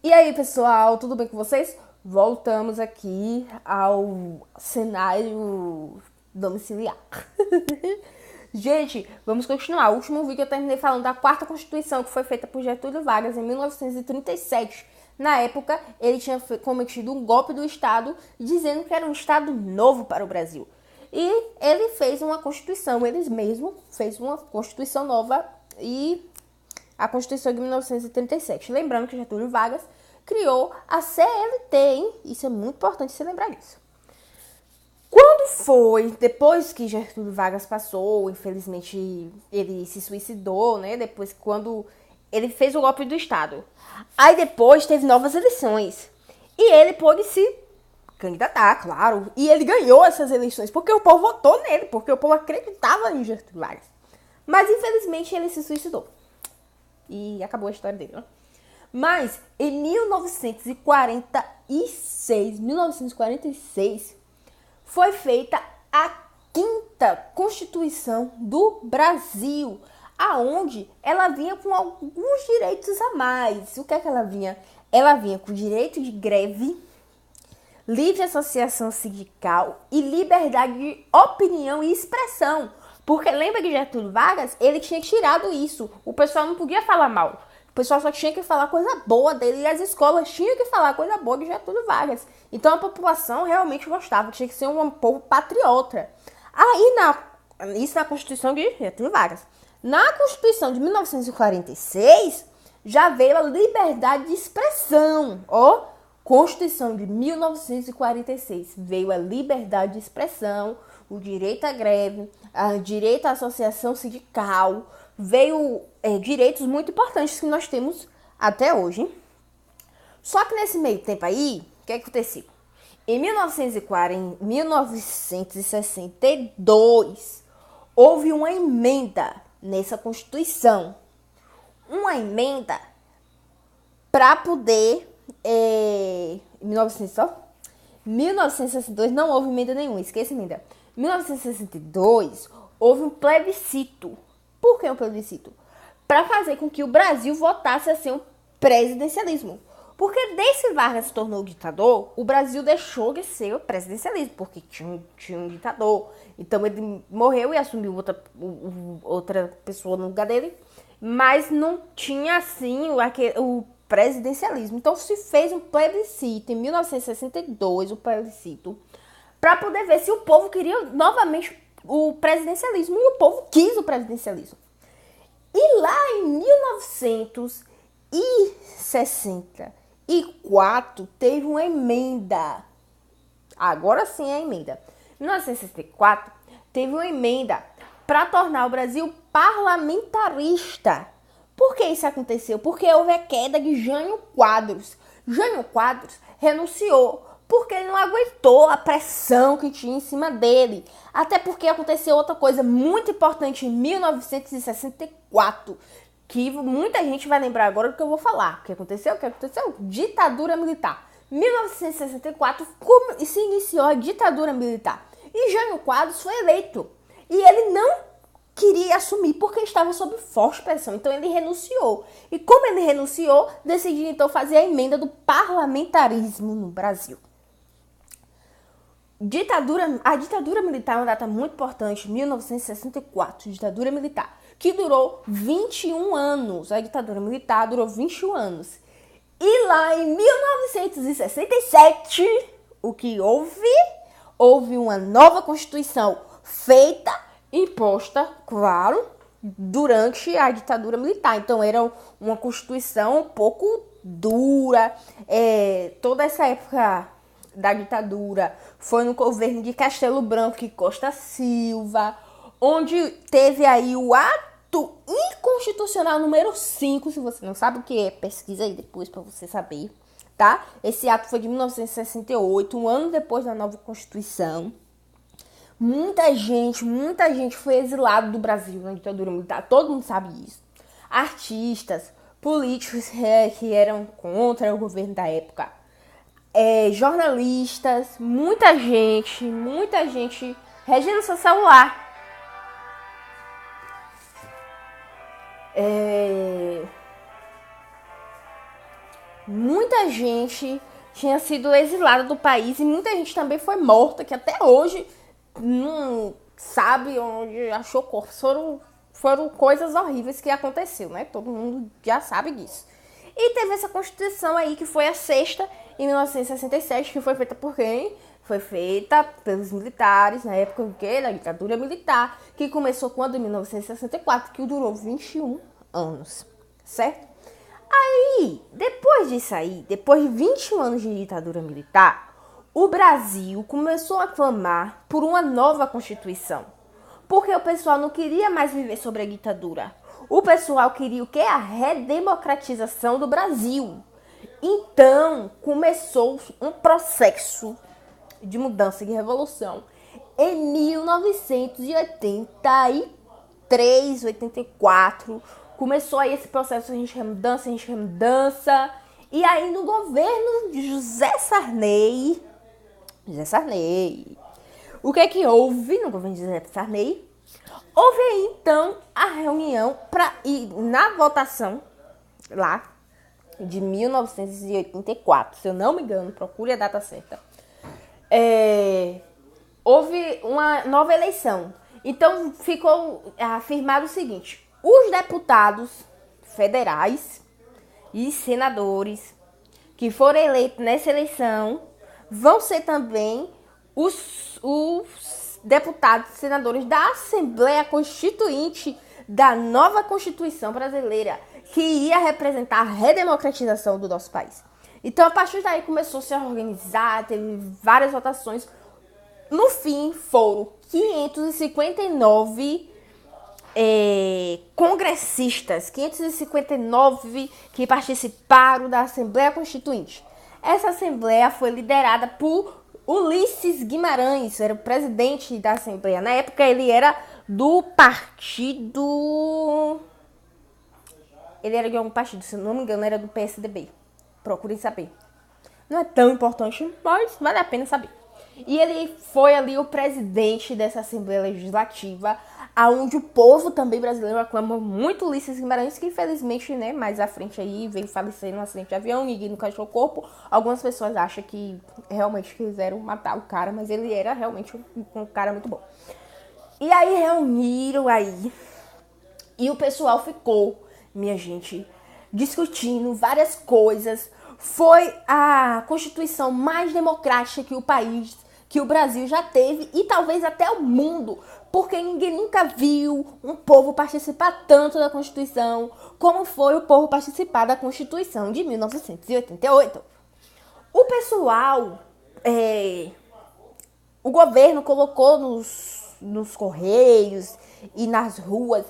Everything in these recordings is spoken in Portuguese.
E aí, pessoal, tudo bem com vocês? Voltamos aqui ao cenário domiciliar. Gente, vamos continuar. O último vídeo eu terminei falando da quarta Constituição, que foi feita por Getúlio Vargas em 1937. Na época, ele tinha cometido um golpe do Estado, dizendo que era um Estado novo para o Brasil. E ele fez uma Constituição, ele mesmo fez uma Constituição nova e a Constituição de 1937. Lembrando que Getúlio Vargas criou a CLT, hein? Isso é muito importante você lembrar disso. Quando foi, depois que Getúlio Vargas passou, infelizmente ele se suicidou, né? Depois, quando ele fez o golpe do Estado. Aí depois teve novas eleições. E ele pôde se candidatar, claro. E ele ganhou essas eleições, porque o povo votou nele, porque o povo acreditava em Getúlio Vargas. Mas infelizmente ele se suicidou. E acabou a história dele, né? Mas em 1946, foi feita a quinta Constituição do Brasil, aonde ela vinha com alguns direitos a mais. O que é que ela vinha? Ela vinha com direito de greve, livre associação sindical e liberdade de opinião e expressão. Porque lembra que Getúlio Vargas, ele tinha tirado isso. O pessoal não podia falar mal. O pessoal só tinha que falar coisa boa dele e as escolas tinham que falar coisa boa de Getúlio Vargas. Então a população realmente gostava, tinha que ser um povo patriota. Aí, isso na Constituição de Getúlio Vargas. Na Constituição de 1946, já veio a liberdade de expressão. Ó, Constituição de 1946, veio a liberdade de expressão, o direito à greve, o direito à associação sindical, veio direitos muito importantes que nós temos até hoje. Só que nesse meio tempo aí, o que aconteceu? Em 1962, houve uma emenda nessa Constituição. Uma emenda para poder... 1962 não houve emenda nenhuma, esqueça a emenda. Em 1962 houve um plebiscito. Por que um plebiscito? Para fazer com que o Brasil votasse assim o presidencialismo. Porque desde que Vargas se tornou ditador, o Brasil deixou de ser o presidencialismo, porque tinha um ditador. Então ele morreu e assumiu outra pessoa no lugar dele, mas não tinha assim o presidencialismo. Então se fez um plebiscito em 1962, o plebiscito, para poder ver se o povo queria novamente o presidencialismo, e o povo quis o presidencialismo. E lá em 1964 teve uma emenda. Agora sim é a emenda. Em 1964 teve uma emenda para tornar o Brasil parlamentarista. Por que isso aconteceu? Porque houve a queda de Jânio Quadros. Jânio Quadros renunciou porque ele não aguentou a pressão que tinha em cima dele. Até porque aconteceu outra coisa muito importante em 1964, que muita gente vai lembrar agora do que eu vou falar. O que aconteceu? Ditadura militar. Em 1964 se iniciou a ditadura militar. E Jânio Quadros foi eleito. E ele não queria assumir porque estava sob forte pressão. Então ele renunciou. E como ele renunciou, decidiu então fazer a emenda do parlamentarismo no Brasil. A ditadura militar é uma data muito importante, 1964, ditadura militar, que durou 21 anos. A ditadura militar durou 21 anos. E lá em 1967, o que houve? Houve uma nova Constituição feita, imposta, claro, durante a ditadura militar. Então era uma Constituição um pouco dura. Toda essa época da ditadura foi no governo de Castelo Branco e Costa Silva, onde teve aí o ato inconstitucional número 5. Se você não sabe o que é, pesquisa aí depois para você saber, tá? Esse ato foi de 1968, um ano depois da nova Constituição. Muita gente foi exilado do Brasil na ditadura militar, todo mundo sabe isso. Artistas, políticos que eram contra o governo da época, jornalistas, muita gente. Regina seu celular. muita gente tinha sido exilada do país e muita gente também foi morta, que até hoje não sabe onde achou corpo. Foram coisas horríveis que aconteceu, né? Todo mundo já sabe disso. E teve essa Constituição aí, que foi a sexta, em 1967, que foi feita por quem? Foi feita pelos militares, na época da ditadura militar, que começou quando? Em 1964, que durou 21 anos, certo? Aí, depois disso aí, depois de 21 anos de ditadura militar, o Brasil começou a clamar por uma nova Constituição. Porque o pessoal não queria mais viver sobre a ditadura. O pessoal queria o quê? A redemocratização do Brasil. Então, começou um processo de mudança, de revolução. Em 1983, 84, começou aí esse processo, a gente quer mudança. E aí no governo de José Sarney, o que é que houve no governo de José Sarney? Houve aí então a reunião para ir na votação lá de 1984, se eu não me engano, procure a data certa. Houve uma nova eleição. Então ficou afirmado o seguinte: os deputados federais e senadores que foram eleitos nessa eleição vão ser também os deputados e senadores da Assembleia Constituinte da nova Constituição Brasileira, que ia representar a redemocratização do nosso país. Então, a partir daí, começou a se organizar, teve várias votações. No fim, foram 559 congressistas, 559 que participaram da Assembleia Constituinte. Essa Assembleia foi liderada por Ulisses Guimarães, era o presidente da Assembleia. Na época, ele era do partido... Ele era de algum partido, se não me engano, era do PSDB. Procurem saber. Não é tão importante, mas vale a pena saber. E ele foi ali o presidente dessa Assembleia Legislativa, aonde o povo também brasileiro aclama muito Ulisses Guimarães, que infelizmente, né, mais à frente aí, veio falecer num acidente de avião, ninguém nunca achou o corpo. Algumas pessoas acham que realmente quiseram matar o cara, mas ele era realmente um cara muito bom. E aí reuniram aí, e o pessoal ficou, minha gente, discutindo várias coisas. Foi a Constituição mais democrática que o Brasil já teve, e talvez até o mundo, porque ninguém nunca viu um povo participar tanto da Constituição como foi o povo participar da Constituição de 1988. O pessoal, o governo colocou nos correios e nas ruas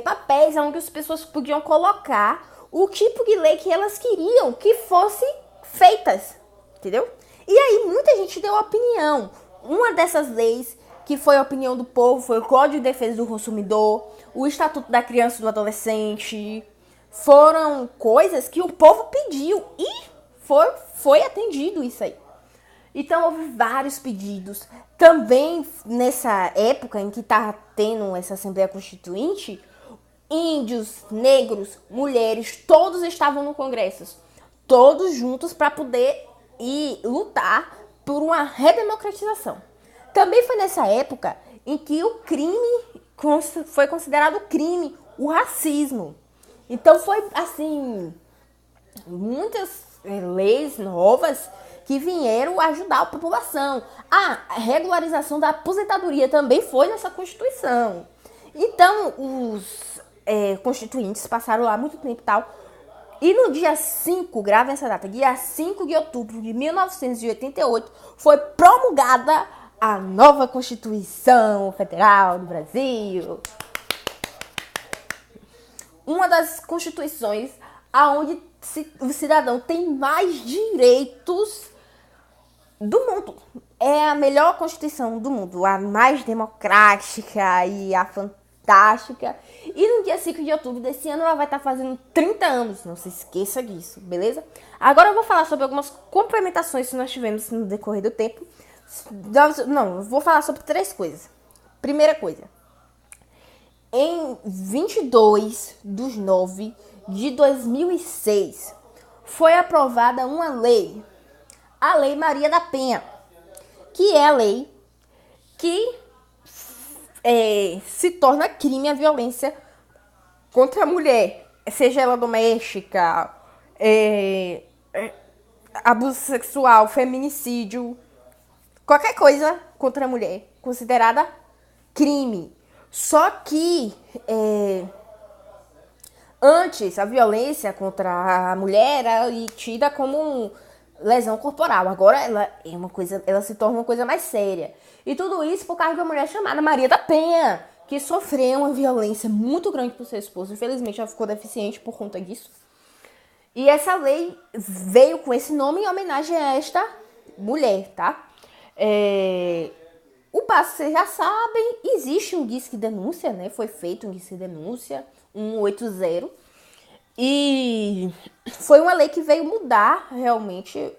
papéis onde as pessoas podiam colocar o tipo de lei que elas queriam que fossem feitas, entendeu? E aí muita gente deu opinião. Uma dessas leis que foi a opinião do povo foi o Código de Defesa do Consumidor, o Estatuto da Criança e do Adolescente. Foram coisas que o povo pediu e foi atendido isso aí. Então houve vários pedidos. Também nessa época em que estava tendo essa Assembleia Constituinte, índios, negros, mulheres, todos estavam no Congresso. Todos juntos para poder ir lutar por uma redemocratização. Também foi nessa época em que o crime foi considerado crime, o racismo. Então foi assim, muitas leis novas que vieram ajudar a população. A regularização da aposentadoria também foi nessa Constituição. Então, os constituintes passaram lá muito tempo e tal. E no dia 5, grave essa data, dia 5 de outubro de 1988, foi promulgada a nova Constituição Federal do Brasil. Uma das constituições onde o cidadão tem mais direitos do mundo. É a melhor Constituição do mundo, a mais democrática e a fantástica. E no dia 5 de outubro desse ano ela vai estar fazendo 30 anos, não se esqueça disso, beleza? Agora eu vou falar sobre algumas complementações que nós tivemos no decorrer do tempo. Não, eu vou falar sobre 3 coisas. Primeira coisa, em 22/9 de 2006, foi aprovada uma lei, a Lei Maria da Penha, que é a lei que se torna crime a violência contra a mulher, seja ela doméstica, abuso sexual, feminicídio, qualquer coisa contra a mulher, considerada crime. Só que antes a violência contra a mulher era tida como lesão corporal. Agora ela se torna uma coisa mais séria. E tudo isso por causa de uma mulher chamada Maria da Penha, que sofreu uma violência muito grande por seu esposo. Infelizmente ela ficou deficiente por conta disso. E essa lei veio com esse nome em homenagem a esta mulher, tá? O passo, vocês já sabem, existe um disque denúncia, né? Foi feito um disque denúncia, 180. E foi uma lei que veio mudar realmente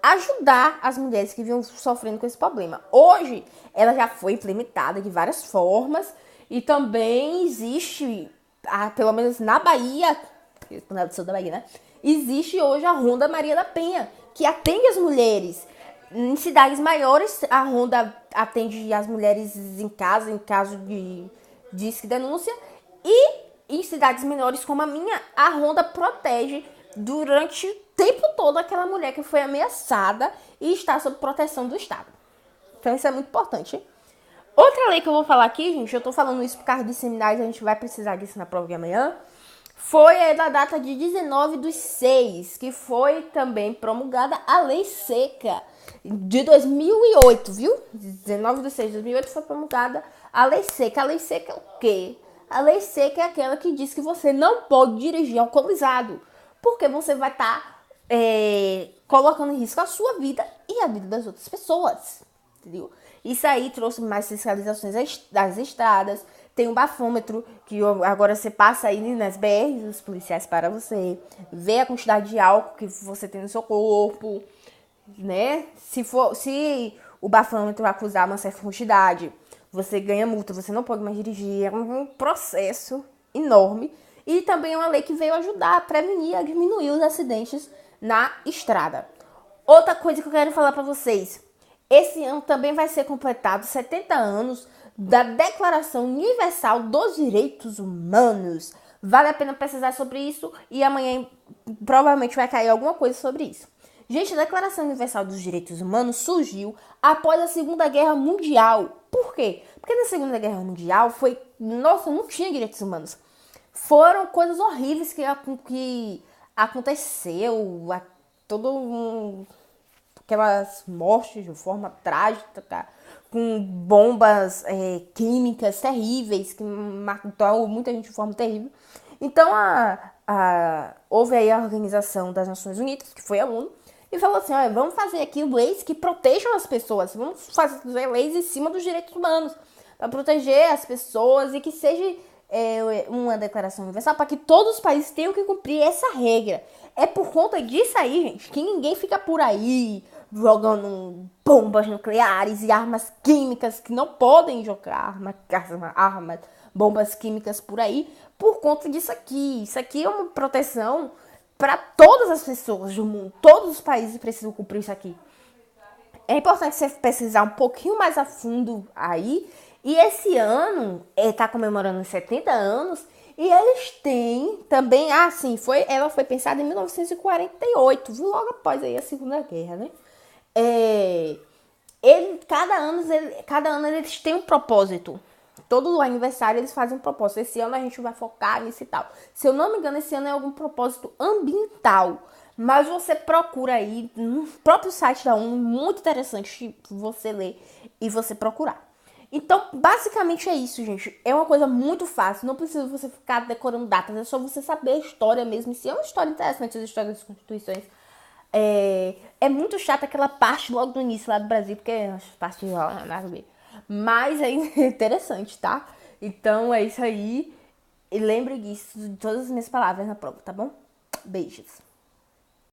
ajudar as mulheres que vinham sofrendo com esse problema. Hoje, ela já foi implementada de várias formas e também existe, pelo menos na Bahia, na sou da Bahia, né? Existe hoje a Ronda Maria da Penha, que atende as mulheres. Em cidades maiores, a Ronda atende as mulheres em casa, em caso de disque denúncia. E em cidades menores como a minha, a Ronda protege durante o tempo todo aquela mulher que foi ameaçada e está sob proteção do Estado. Então isso é muito importante. Outra lei que eu vou falar aqui, gente, eu tô falando isso por causa de seminários, a gente vai precisar disso na prova de amanhã, foi da data de 19/6, que foi também promulgada a Lei Seca de 2008, viu? 19/6 de 2008 foi promulgada a Lei Seca. A Lei Seca é o quê? A Lei Seca é aquela que diz que você não pode dirigir alcoolizado, porque você vai estar colocando em risco a sua vida e a vida das outras pessoas, entendeu? Isso aí trouxe mais fiscalizações das estradas. Tem um bafômetro que agora você passa aí nas BRs, os policiais para você ver a quantidade de álcool que você tem no seu corpo, né? Se o bafômetro acusar uma certa quantidade, você ganha multa, você não pode mais dirigir. É um processo enorme. E também é uma lei que veio ajudar a prevenir, a diminuir os acidentes na estrada. Outra coisa que eu quero falar para vocês. Esse ano também vai ser completado 70 anos da Declaração Universal dos Direitos Humanos. Vale a pena pesquisar sobre isso e amanhã provavelmente vai cair alguma coisa sobre isso. Gente, a Declaração Universal dos Direitos Humanos surgiu após a Segunda Guerra Mundial. Por quê? Porque na Segunda Guerra Mundial não tinha direitos humanos. Foram coisas horríveis que aconteceu, aquelas mortes de forma trágica, com bombas químicas terríveis, que mataram muita gente de forma terrível. Então, houve aí a Organização das Nações Unidas, que foi a ONU, e falou assim, olha, vamos fazer aqui leis que protejam as pessoas, vamos fazer leis em cima dos direitos humanos, para proteger as pessoas e que seja uma declaração universal para que todos os países tenham que cumprir essa regra. É por conta disso aí, gente, que ninguém fica por aí jogando bombas nucleares e armas químicas, que não podem jogar armas, bombas químicas por aí, por conta disso aqui. Isso aqui é uma proteção para todas as pessoas do mundo. Todos os países precisam cumprir isso aqui. É importante você pesquisar um pouquinho mais a fundo aí. E esse ano está comemorando 70 anos e eles têm também, ela foi pensada em 1948, viu? Logo após aí a Segunda Guerra, né? Cada ano eles têm um propósito. Todo aniversário eles fazem um propósito. Esse ano a gente vai focar nisso e tal. Se eu não me engano, esse ano é algum propósito ambiental. Mas você procura aí no próprio site da ONU, muito interessante você ler e você procurar. Então, basicamente é isso, gente. É uma coisa muito fácil. Não precisa você ficar decorando datas. É só você saber a história mesmo. Se é uma história interessante, as histórias das constituições. É muito chata aquela parte logo do início lá do Brasil, porque as partes lá nada a ver. Mas é interessante, tá? Então é isso aí. E lembre disso, de todas as minhas palavras na prova, tá bom? Beijos.